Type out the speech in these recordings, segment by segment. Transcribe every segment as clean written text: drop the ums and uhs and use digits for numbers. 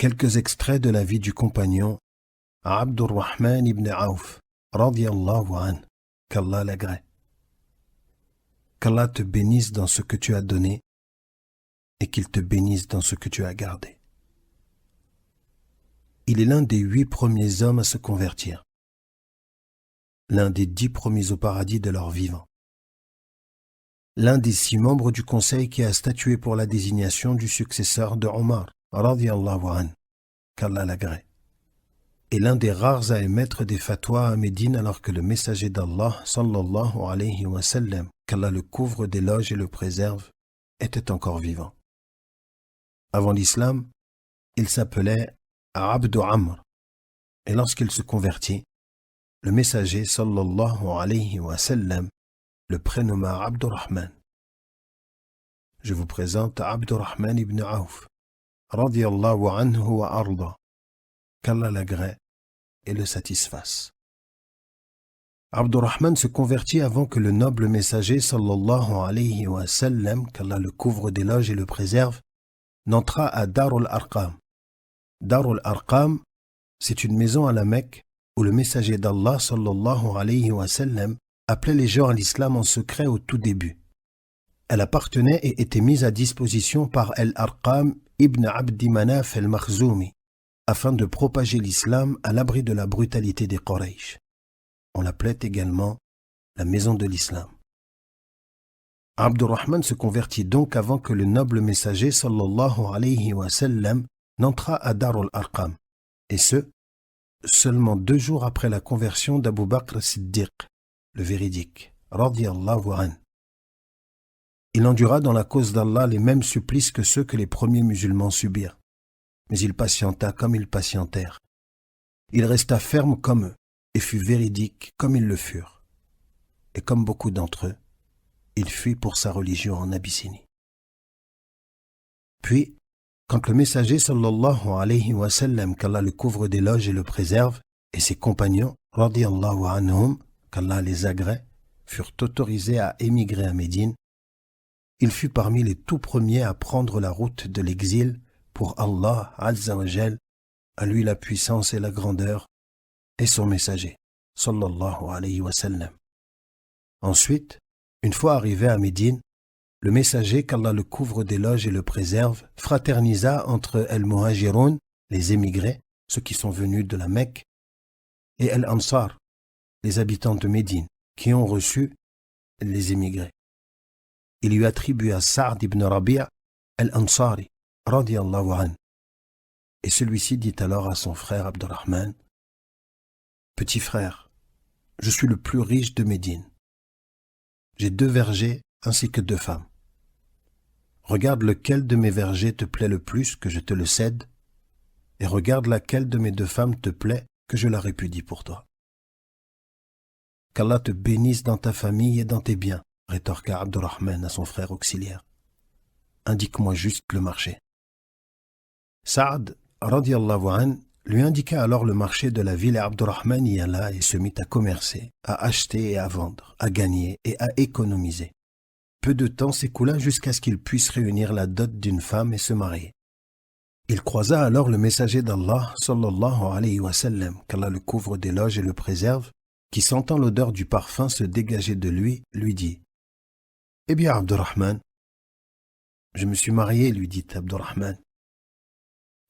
Quelques extraits de la vie du compagnon Abdurrahman ibn Auf, radiyallahu anhu, qu'Allah l'agrée. Qu'Allah te bénisse dans ce que tu as donné et qu'il te bénisse dans ce que tu as gardé. Il est l'un des 8 premiers hommes à se convertir, l'un des 10 premiers au paradis de leur vivant, l'un des 6 membres du conseil qui a statué pour la désignation du successeur de Omar, radiyallahu anhu, qu'Allah l'agrée, et l'un des rares à émettre des fatwas à Médine alors que le messager d'Allah, sallallahu alayhi wa sallam, qu'Allah le couvre d'éloges et le préserve, était encore vivant. Avant l'islam, il s'appelait Abd Amr, et lorsqu'il se convertit, le messager, sallallahu alayhi wa sallam, le prénomma Abdurrahman. Je vous présente Abdurrahman ibn Auf, radiyallahu anhu wa arda, qu'Allah l'agrée et le satisfasse. Abdurrahman se convertit avant que le noble messager, sallallahu alayhi wa sallam, qu'Allah le couvre d'éloges et le préserve, n'entra à Darul Arqam. Darul Arqam, c'est une maison à la Mecque où le messager d'Allah, sallallahu alayhi wa sallam, appelait les gens à l'islam en secret au tout début. Elle appartenait et était mise à disposition par Al-Arqam ibn Abdi Manaf al-Makhzoumi, afin de propager l'islam à l'abri de la brutalité des Quraysh. On l'appelait également la maison de l'islam. Abdurrahman se convertit donc avant que le noble messager, sallallahu alayhi wa sallam, n'entra à Darul Arqam, et ce, seulement 2 jours après la conversion d'Abu Bakr Siddiq, le véridique, radiyallahu anhu. Il endura dans la cause d'Allah les mêmes supplices que ceux que les premiers musulmans subirent, mais il patienta comme ils patientèrent. Il resta ferme comme eux, et fut véridique comme ils le furent. Et comme beaucoup d'entre eux, il fuit pour sa religion en Abyssinie. Puis, quand le messager sallallahu alayhi wa sallam, qu'Allah le couvre d'éloges et le préserve, et ses compagnons, radiyallahu anhum, qu'Allah les agrée, furent autorisés à émigrer à Médine, il fut parmi les tout premiers à prendre la route de l'exil pour Allah azza wa jal, à lui la puissance et la grandeur, et son messager, sallallahu alayhi wa sallam. Ensuite, une fois arrivé à Médine, le messager, qu'Allah le couvre d'éloges et le préserve, fraternisa entre al-Muhajiroun, les émigrés, ceux qui sont venus de la Mecque, et al-Ansar, les habitants de Médine, qui ont reçu les émigrés. Il lui attribua Sa'd ibn Rabi' al-Ansari, radiyallahu anhu. Et celui-ci dit alors à son frère Abdurrahman, « Petit frère, je suis le plus riche de Médine. J'ai 2 vergers ainsi que 2 femmes. Regarde lequel de mes vergers te plaît le plus, que je te le cède, et regarde laquelle de mes 2 femmes te plaît, que je la répudie pour toi. Qu'Allah te bénisse dans ta famille et dans tes biens, rétorqua Abdurrahman à son frère auxiliaire. Indique-moi juste le marché. Sa'd, radiyallahu anhu, lui indiqua alors le marché de la ville et Abdurrahman y alla et se mit à commercer, à acheter et à vendre, à gagner et à économiser. Peu de temps s'écoula jusqu'à ce qu'il puisse réunir la dot d'une femme et se marier. Il croisa alors le messager d'Allah, sallallahu alayhi wa sallam, qu'Allah le couvre d'éloges et le préserve, qui sentant l'odeur du parfum se dégager de lui dit « Eh bien, Abdurrahman, je me suis marié, lui dit Abdurrahman.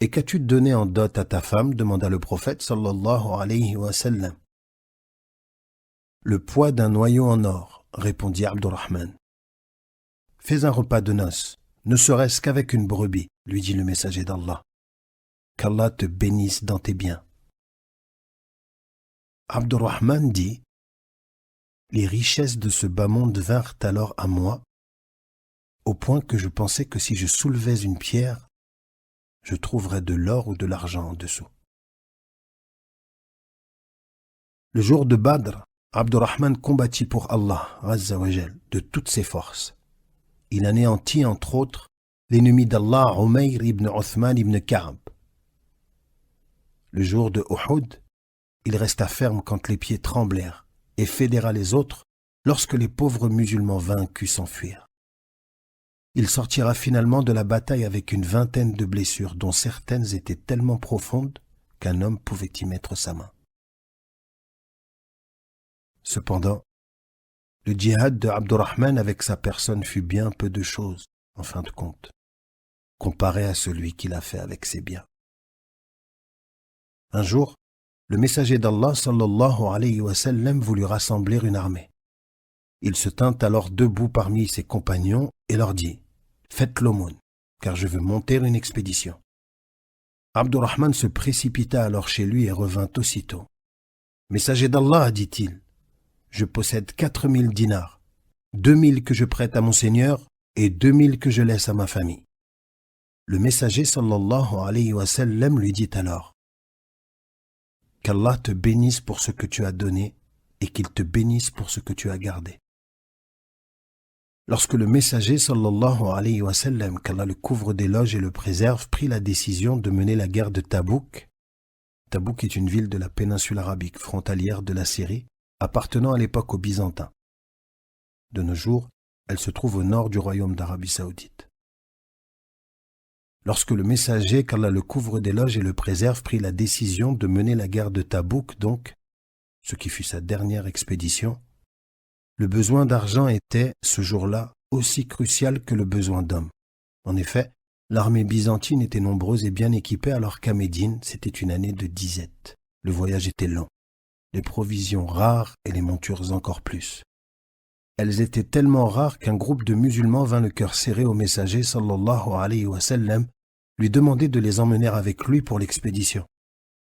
Et qu'as-tu donné en dot à ta femme demanda le prophète, sallallahu alayhi wa sallam. Le poids d'un noyau en or, répondit Abdurrahman. Fais un repas de noces, ne serait-ce qu'avec une brebis, lui dit le messager d'Allah. Qu'Allah te bénisse dans tes biens. Abdurrahman dit, les richesses de ce bas monde vinrent alors à moi, au point que je pensais que si je soulevais une pierre, je trouverais de l'or ou de l'argent en dessous. Le jour de Badr, Abdurrahman combattit pour Allah, azza wa jal, de toutes ses forces. Il anéantit, entre autres, l'ennemi d'Allah, Umayr ibn Uthman ibn Ka'b. Le jour de Uhud, il resta ferme quand les pieds tremblèrent et fédéra les autres lorsque les pauvres musulmans vaincus s'enfuirent. Il sortira finalement de la bataille avec une vingtaine de blessures, dont certaines étaient tellement profondes qu'un homme pouvait y mettre sa main. Cependant, le djihad de Abdurrahman avec sa personne fut bien peu de choses, en fin de compte, comparé à celui qu'il a fait avec ses biens. Un jour, le messager d'Allah sallallahu alayhi wa sallam voulut rassembler une armée. Il se tint alors debout parmi ses compagnons et leur dit « Faites l'aumône, car je veux monter une expédition. » Abdurrahman se précipita alors chez lui et revint aussitôt. « Messager d'Allah, dit-il, je possède 4000 dinars, 2000 que je prête à mon Seigneur et 2000 que je laisse à ma famille. » Le messager sallallahu alayhi wa sallam lui dit alors « Qu'Allah te bénisse pour ce que tu as donné et qu'il te bénisse pour ce que tu as gardé. » Lorsque le messager sallallahu alayhi wa sallam, qu'Allah le couvre d'éloges et le préserve, prit la décision de mener la guerre de Tabouk. Tabouk est une ville de la péninsule arabique frontalière de la Syrie, appartenant à l'époque aux Byzantins. De nos jours, elle se trouve au nord du royaume d'Arabie saoudite. Lorsque le messager, qu'Allah le couvre d'éloges et le préserve, prit la décision de mener la guerre de Tabouk, donc, ce qui fut sa dernière expédition, le besoin d'argent était, ce jour-là, aussi crucial que le besoin d'hommes. En effet, l'armée byzantine était nombreuse et bien équipée alors qu'à Médine, c'était une année de disette. Le voyage était long, les provisions rares et les montures encore plus. Elles étaient tellement rares qu'un groupe de musulmans vint le cœur serré au messager sallallahu alayhi wa sallam, lui demander de les emmener avec lui pour l'expédition.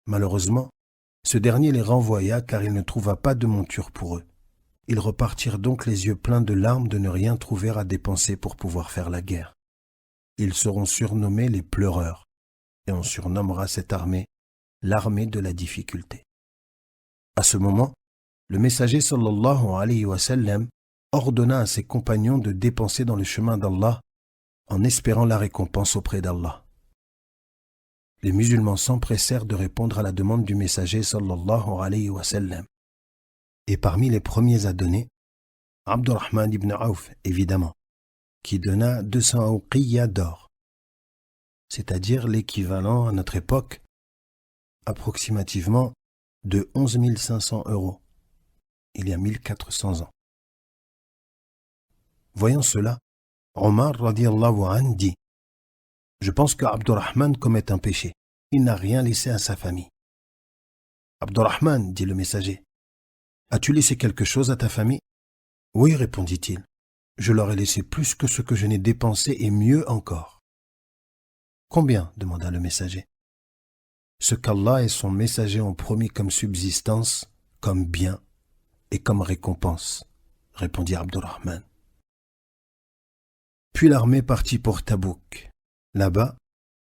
Malheureusement, ce dernier les renvoya car il ne trouva pas de monture pour eux. Ils repartirent donc les yeux pleins de larmes de ne rien trouver à dépenser pour pouvoir faire la guerre. Ils seront surnommés les pleureurs, et on surnommera cette armée l'armée de la difficulté. À ce moment, le messager sallallahu alayhi wa sallam ordonna à ses compagnons de dépenser dans le chemin d'Allah en espérant la récompense auprès d'Allah. Les musulmans s'empressèrent de répondre à la demande du messager sallallahu alayhi wa sallam. Et parmi les premiers à donner, Abdurrahman ibn Auf, évidemment, qui donna 200 ouqiyya d'or, c'est-à-dire l'équivalent à notre époque, approximativement de 11 500 €, il y a 1400 ans. Voyant cela, Omar radiyallahu anh dit « Je pense que Abdurrahman commet un péché. Il n'a rien laissé à sa famille. » « Abdurrahman, dit le messager, as-tu laissé quelque chose à ta famille ? » « Oui, répondit-il, je leur ai laissé plus que ce que je n'ai dépensé et mieux encore. »« Combien ? demanda le messager. »« Ce qu'Allah et son messager ont promis comme subsistance, comme bien et comme récompense, répondit Abdurrahman. Puis l'armée partit pour Tabouk. Là-bas,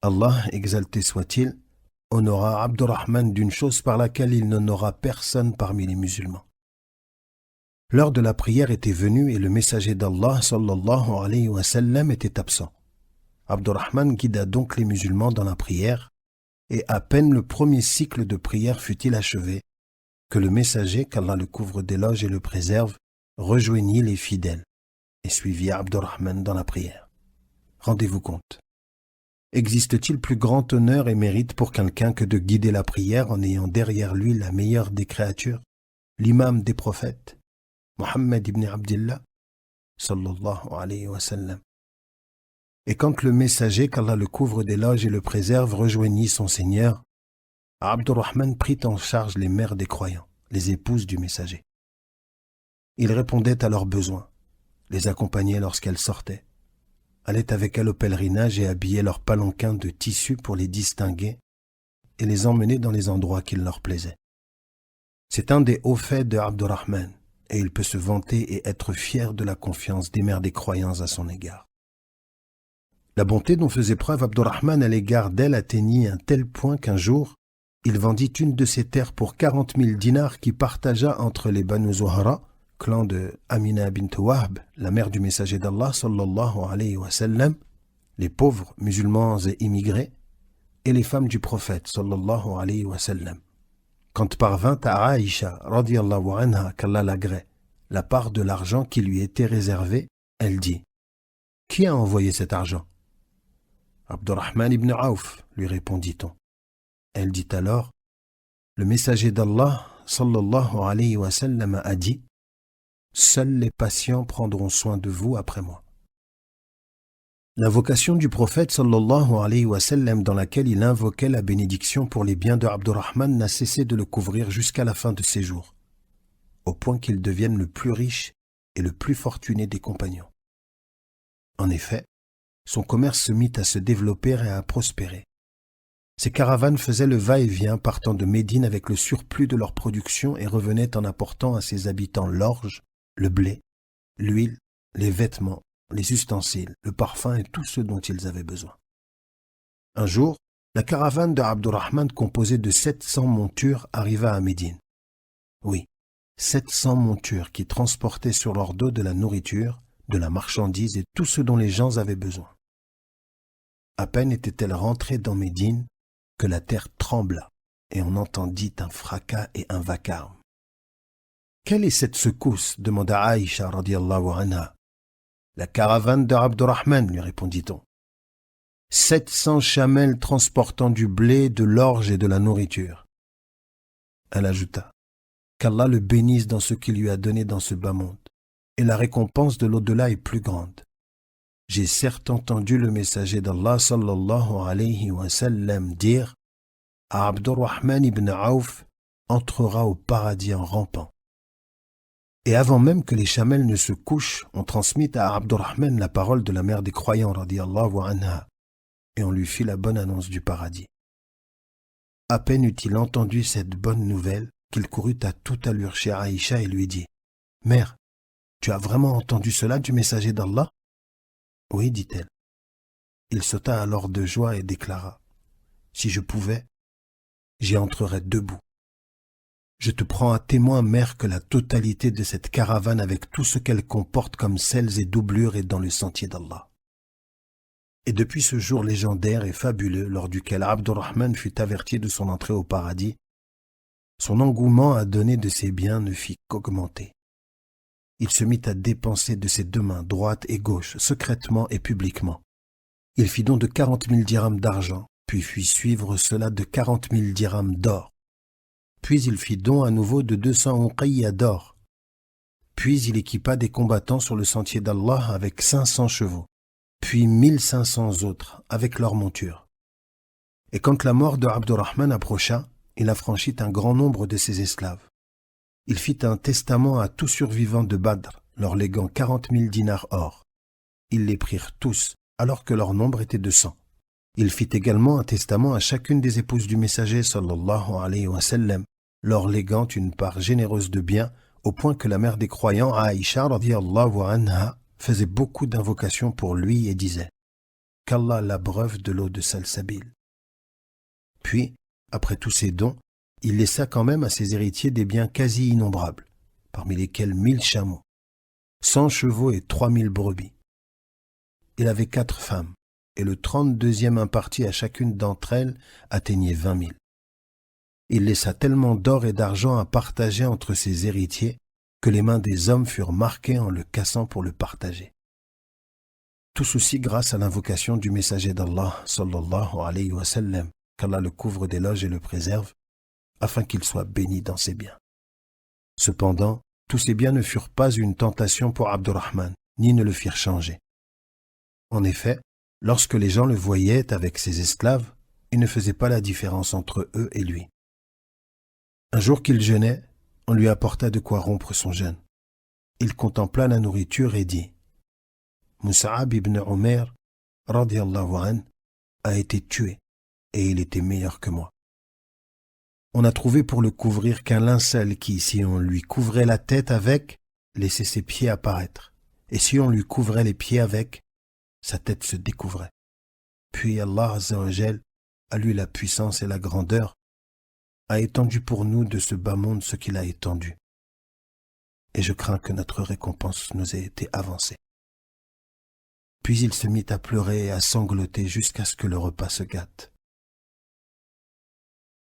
Allah, exalté soit-il, honora Abdurrahman d'une chose par laquelle il n'honora personne parmi les musulmans. L'heure de la prière était venue et le messager d'Allah sallallahu alayhi wa sallam était absent. Abdurrahman guida donc les musulmans dans la prière et à peine le premier cycle de prière fut-il achevé que le messager, qu'Allah le couvre d'éloges et le préserve, rejoignit les fidèles et suivit Abdurrahman dans la prière. Rendez-vous compte. Existe-t-il plus grand honneur et mérite pour quelqu'un que de guider la prière en ayant derrière lui la meilleure des créatures, l'imam des prophètes, Mohammed ibn Abdillah, sallallahu alayhi wa sallam. Et quand le messager, qu'Allah le couvre d'éloges et le préserve, rejoignit son Seigneur, Abdurrahman prit en charge les mères des croyants, les épouses du messager. Il répondait à leurs besoins, les accompagnait lorsqu'elles sortaient, allait avec elles au pèlerinage et habillait leurs palanquins de tissu pour les distinguer et les emmener dans les endroits qu'il leur plaisait. C'est un des hauts faits de Abdurrahman, et il peut se vanter et être fier de la confiance des mères des croyants à son égard. La bonté dont faisait preuve Abdurrahman à l'égard d'elle atteignit un tel point qu'un jour, il vendit une de ses terres pour 40 000 dinars qui partagea entre les Banu Zuhra, clan de Amina bint Wahb, la mère du messager d'Allah sallallahu alayhi wa sallam, les pauvres musulmans et immigrés, et les femmes du prophète sallallahu alayhi wa sallam. Quand parvint à Aïcha radiyallahu anha, qu'Allah l'agrée, la part de l'argent qui lui était réservée, elle dit Qui a envoyé cet argent? Abdurrahman ibn Auf, lui répondit-on. Elle dit alors, le messager d'Allah, sallallahu alayhi wa sallam, a dit, seuls les patients prendront soin de vous après moi. L'invocation du prophète sallallahu alayhi wa sallam dans laquelle il invoquait la bénédiction pour les biens de Abdurrahman n'a cessé de le couvrir jusqu'à la fin de ses jours, au point qu'il devienne le plus riche et le plus fortuné des compagnons. En effet, son commerce se mit à se développer et à prospérer. Ces caravanes faisaient le va-et-vient partant de Médine avec le surplus de leur production et revenaient en apportant à ses habitants l'orge, le blé, l'huile, les vêtements, les ustensiles, le parfum et tout ce dont ils avaient besoin. Un jour, la caravane de Abdurrahman composée de 700 montures arriva à Médine. Oui, 700 montures qui transportaient sur leur dos de la nourriture, de la marchandise et tout ce dont les gens avaient besoin. À peine était-elle rentrée dans Médine que la terre trembla et on entendit un fracas et un vacarme. « Quelle est cette secousse » demanda Aïcha radiyallahu anha. « La caravane de Abdurrahman » lui répondit-on. 700 chamelles transportant du blé, de l'orge et de la nourriture. Elle ajouta, qu'Allah le bénisse dans ce qu'il lui a donné dans ce bas monde, et la récompense de l'au-delà est plus grande. J'ai certes entendu le messager d'Allah sallallahu alayhi wa sallam dire « Abdurrahman ibn Auf entrera au paradis en rampant. » Et avant même que les chamelles ne se couchent, on transmit à Abdurrahman la parole de la mère des croyants radiyallahu anha, et on lui fit la bonne annonce du paradis. À peine eut-il entendu cette bonne nouvelle qu'il courut à toute allure chez Aïcha et lui dit « Mère, tu as vraiment entendu cela du messager d'Allah ?» « Oui, dit-elle. » Il sauta alors de joie et déclara « Si je pouvais, j'y entrerais debout. Je te prends à témoin, mère, que la totalité de cette caravane avec tout ce qu'elle comporte comme selles et doublures est dans le sentier d'Allah. » Et depuis ce jour légendaire et fabuleux lors duquel Abdurrahman fut averti de son entrée au paradis, son engouement à donner de ses biens ne fit qu'augmenter. Il se mit à dépenser de ses deux mains, droite et gauche, secrètement et publiquement. Il fit don de 40 000 dirhams d'argent, puis fit suivre cela de 40 000 dirhams d'or. Puis il fit don à nouveau de 200 uqiyya d'or. Puis il équipa des combattants sur le sentier d'Allah avec 500 chevaux, puis 1500 autres avec leurs montures. Et quand la mort de Abdurrahman approcha, il affranchit un grand nombre de ses esclaves. Il fit un testament à tout survivant de Badr, leur léguant 40 000 dinars or. Ils les prirent tous, alors que leur nombre était de 100. Il fit également un testament à chacune des épouses du messager sallallahu alayhi wa sallam, leur léguant une part généreuse de biens, au point que la mère des croyants, Aïcha radiyallahu anha, faisait beaucoup d'invocations pour lui et disait « Qu'Allah l'abreuve de l'eau de Salsabil. » Puis, après tous ces dons, il laissa quand même à ses héritiers des biens quasi innombrables, parmi lesquels 1000 chameaux, 100 chevaux et 3000 brebis. Il avait 4 femmes, et le 32e imparti à chacune d'entre elles atteignait 20 000. Il laissa tellement d'or et d'argent à partager entre ses héritiers que les mains des hommes furent marquées en le cassant pour le partager. Tout ceci grâce à l'invocation du messager d'Allah, sallallahu alayhi wa sallam, qu'Allah le couvre d'éloges et le préserve, afin qu'il soit béni dans ses biens. Cependant, tous ces biens ne furent pas une tentation pour Abdurrahman, ni ne le firent changer. En effet, lorsque les gens le voyaient avec ses esclaves, il ne faisait pas la différence entre eux et lui. Un jour qu'il jeûnait, on lui apporta de quoi rompre son jeûne. Il contempla la nourriture et dit « Mus'ab ibn Umair, radiyallahu an, a été tué, et il était meilleur que moi. On n'a trouvé pour le couvrir qu'un linceul qui, si on lui couvrait la tête avec, laissait ses pieds apparaître, et si on lui couvrait les pieds avec, sa tête se découvrait. Puis Allah Azza wa Jal, à lui la puissance et la grandeur, a étendu pour nous de ce bas monde ce qu'il a étendu. Et je crains que notre récompense nous ait été avancée. » Puis il se mit à pleurer et à sangloter jusqu'à ce que le repas se gâte.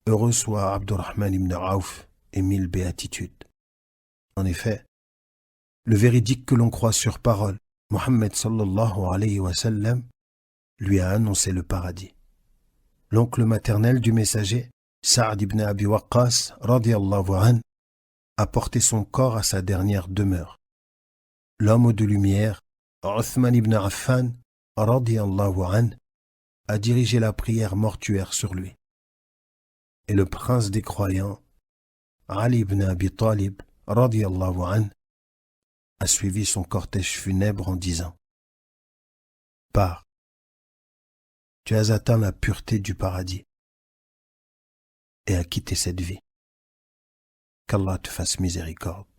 Heureux soit Abdurrahman ibn Auf et 1000 béatitudes. En effet, le véridique que l'on croit sur parole, Mohammed sallallahu alayhi wa sallam lui a annoncé le paradis. L'oncle maternel du messager, Sa'd ibn Abi Waqqas, radiyallahu anh, a porté son corps à sa dernière demeure. L'homme de lumière, Uthman ibn Affan, radiyallahu anh, a dirigé la prière mortuaire sur lui. Et le prince des croyants, Ali ibn Abi Talib, radiyallahu anh, a suivi son cortège funèbre en disant: Pars, tu as atteint la pureté du paradis et as quitté cette vie. Qu'Allah te fasse miséricorde.